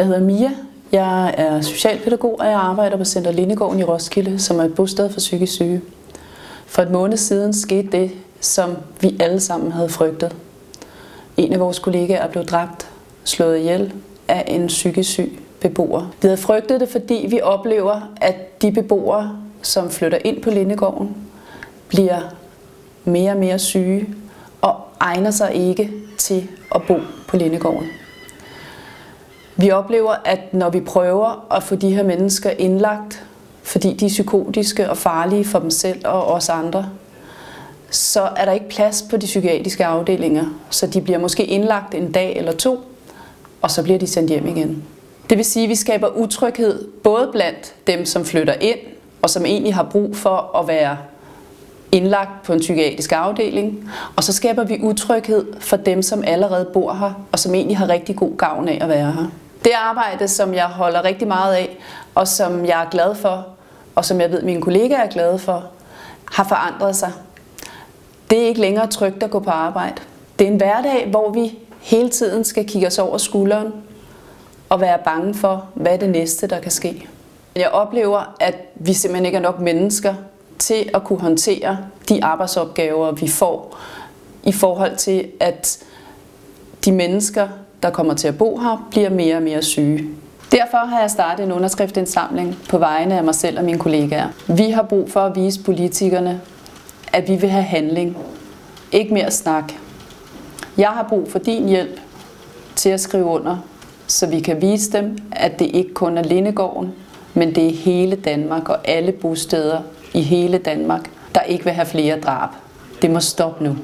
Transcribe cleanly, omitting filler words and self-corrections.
Jeg hedder Mia. Jeg er socialpædagog, og jeg arbejder på Center Lindegården i Roskilde, som er et bosted for psykisk syge. For et måned siden skete det, som vi alle sammen havde frygtet. En af vores kollegaer blev dræbt, slået ihjel af en psykisk syg beboer. Vi havde frygtet det, fordi vi oplever, at de beboere, som flytter ind på Lindegården, bliver mere og mere syge og egner sig ikke til at bo på Lindegården. Vi oplever, at når vi prøver at få de her mennesker indlagt, fordi de er psykotiske og farlige for dem selv og os andre, så er der ikke plads på de psykiatriske afdelinger, så de bliver måske indlagt en dag eller to, og så bliver de sendt hjem igen. Det vil sige, at vi skaber utryghed både blandt dem, som flytter ind, og som egentlig har brug for at være indlagt på en psykiatrisk afdeling, og så skaber vi utryghed for dem, som allerede bor her, og som egentlig har rigtig god gavn af at være her. Det arbejde, som jeg holder rigtig meget af, og som jeg er glad for, og som jeg ved, mine kollegaer er glade for, har forandret sig. Det er ikke længere trygt at gå på arbejde. Det er en hverdag, hvor vi hele tiden skal kigge os over skulderen og være bange for, hvad er det næste, der kan ske. Jeg oplever, at vi simpelthen ikke er nok mennesker til at kunne håndtere de arbejdsopgaver, vi får, i forhold til, at de mennesker, der kommer til at bo her, bliver mere og mere syge. Derfor har jeg startet en underskriftsindsamling på vegne af mig selv og mine kollegaer. Vi har brug for at vise politikerne, at vi vil have handling, ikke mere snak. Jeg har brug for din hjælp til at skrive under, så vi kan vise dem, at det ikke kun er Lindegården, men det er hele Danmark og alle bosteder i hele Danmark, der ikke vil have flere drab. Det må stoppe nu.